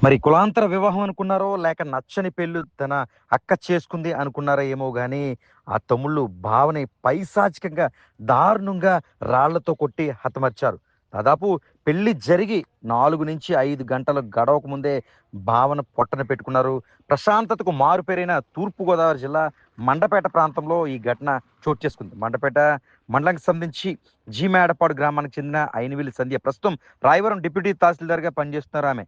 మరి కులాంతర వివాహం అనుకున్నారో లేక నచ్చని పెళ్ళి తన అక్క చేసుకుంది అనుకున్నారో ఏమో గాని ఆ తమ్ముళ్ళు భావని పైశాచికంగా దారుణంగా రాళ్లతో కొట్టి హతమర్చారు. దాదాపు పెళ్లి జరిగి 4 నుంచి 5 గంటలు గడవక ముందే భావన పొట్టన పెట్టుకున్నారు. ప్రశాంతతకు మారుపేరైన తూర్పుగోదావరి జిల్లా మండపేట ప్రాంతంలో ఈ ఘటన చోటు చేసుకుంది. మండపేట మండలానికి సంబంధించి మేడపాడు గ్రామానికి చెందిన అయినవిల్లి సంధ్య ప్రస్తుతం రాయవరం డిప్యూటీ తహసీల్దార్గా పనిచేస్తున్నారు ఆమె.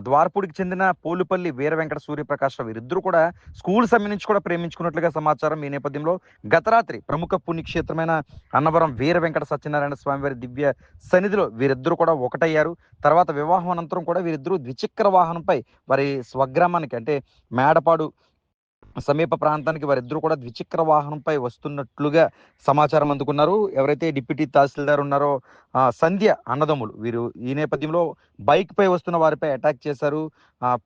ద్వారపూడికి చెందిన పోలుపల్లి వీర వెంకట సూర్యప్రకాశరావు వీరిద్దరూ కూడా స్కూల్ సమయం నుంచి కూడా ప్రేమించుకున్నట్లుగా సమాచారం. ఈ నేపథ్యంలో గత రాత్రి ప్రముఖ పుణ్యక్షేత్రమైన అన్నవరం వీర వెంకట సత్యనారాయణ స్వామి వారి దివ్య సన్నిధిలో వీరిద్దరూ కూడా ఒకటయ్యారు. తర్వాత వివాహం అనంతరం కూడా వీరిద్దరూ ద్విచక్ర వాహనంపై వారి స్వగ్రామానికి అంటే మేడపాడు సమీప ప్రాంతానికి వారిద్దరూ కూడా ద్విచక్ర వాహనంపై వస్తున్నట్లుగా సమాచారం అందుకున్నారు. ఎవరైతే డిప్యూటీ తహసీల్దార్ ఉన్నారో సంధ్య అన్నదమ్ములు వీరు ఈ నేపథ్యంలో బైక్ పై వస్తున్న వారిపై అటాక్ చేశారు.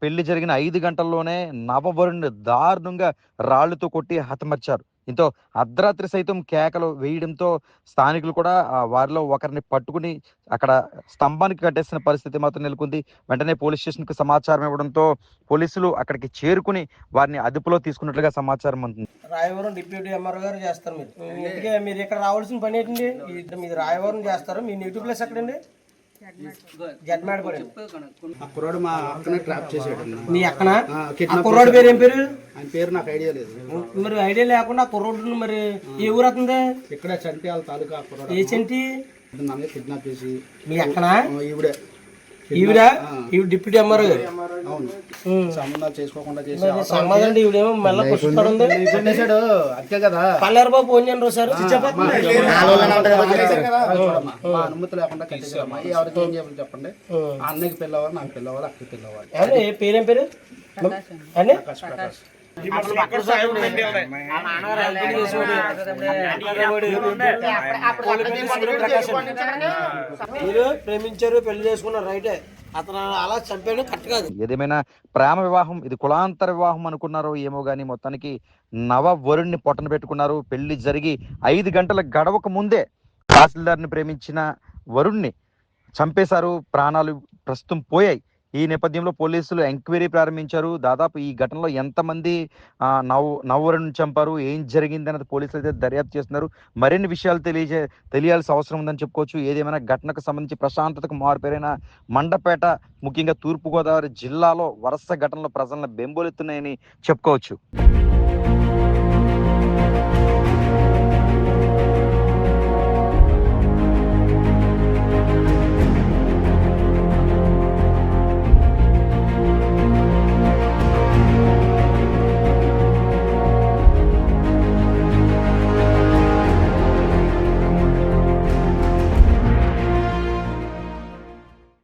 పెళ్లి జరిగిన 5 గంటల్లోనే నవవరుణ్ణి దారుణంగా రాళ్లతో కొట్టి హతమర్చారు. ఇంతో అర్ధరాత్రి సైతం కేకలు వేయడంతో స్థానికులు కూడా వారిలో ఒకరిని పట్టుకుని అక్కడ స్తంభానికి కట్టేసిన పరిస్థితి మాత్రం నెలకొంది. వెంటనే పోలీస్ స్టేషన్కి సమాచారం ఇవ్వడంతో పోలీసులు అక్కడికి చేరుకుని వారిని అదుపులో తీసుకున్నట్లుగా సమాచారం అందుతుంది. రాయవరం డిప్యూటీ ఎంఆర్ఓ గారు చేస్తారు. మీరు ఇక్కడ రావాల్సిన పని ఏంటండి? మీరు రాయవరం చేస్తారు. మీ నెగిటివ్ ప్లేస్ ఎక్కడండి? కుర్రాడు మా అక్కనే ట్రాప్ చేసాడు. మీ అక్కన కుర్రాడు పేరు ఏం పేరు? ఆయన పేరు నాకు ఐడియా లేదు. మరి ఐడియా లేకుండా కుర్రోడు మరి ఏ ఊరు అవుతుంది? ఇక్కడ చంటియాల తాలూకా కుర్రాడు. ఏ చంటి? నన్ను కిడ్నాప్ చేసి మీ అక్కన ఈవిడే ఈవిడ డిప్యూటీ ఎంఆర్ఓ గారు. అవును, సంబంధాలు చేసుకోకుండా చేసి సంబంధం ఈవిడేమో మెల్ల పుష్పడుంది పెట్టేశాడు. అంతే కదా. పల్లేరు బాబు ఫోన్ చేయండి సార్. మా అనుమతి లేకుండా కట్టేసామ్మా. ఎవరికి ఏం చెప్పాలి చెప్పండి. అన్నకి పిల్లవారు, నాకు పిల్లవారు, అక్కకి పిల్లవారు. పేరేం పేరు అండి? మీరు ప్రేమించారు, పెళ్లి చేసుకున్నారు, రైటే. అతను అలా చంపాడు, కరెక్ట్ కాదు. ఏదేమైనా ప్రేమ వివాహం ఇది కులాంతర వివాహం అనుకున్నారో ఏమో గానీ మొత్తానికి నవ వరుణ్ణి పొట్టన పెట్టుకున్నారు. పెళ్లి జరిగి 5 గంటల గడవక ముందే తహసీల్దార్ని ప్రేమించిన వరుణ్ణి చంపేశారు. ప్రాణాలు ప్రస్తుతం పోయాయి. ఈ నేపథ్యంలో పోలీసులు ఎంక్వైరీ ప్రారంభించారు. దాదాపు ఈ ఘటనలో ఎంతమంది నవ్వరుని చంపారు, ఏం జరిగింది అన్నది పోలీసులు అయితే దర్యాప్తు చేస్తున్నారు. మరిన్ని విషయాలు తెలియాల్సిన అవసరం ఉందని చెప్పుకోవచ్చు. ఏదేమైనా ఘటనకు సంబంధించి ప్రశాంతతకు మారుపేరైన మండపేట ముఖ్యంగా తూర్పుగోదావరి జిల్లాలో వరుస ఘటనలు ప్రజలను బెంబోలెత్తున్నాయని చెప్పుకోవచ్చు.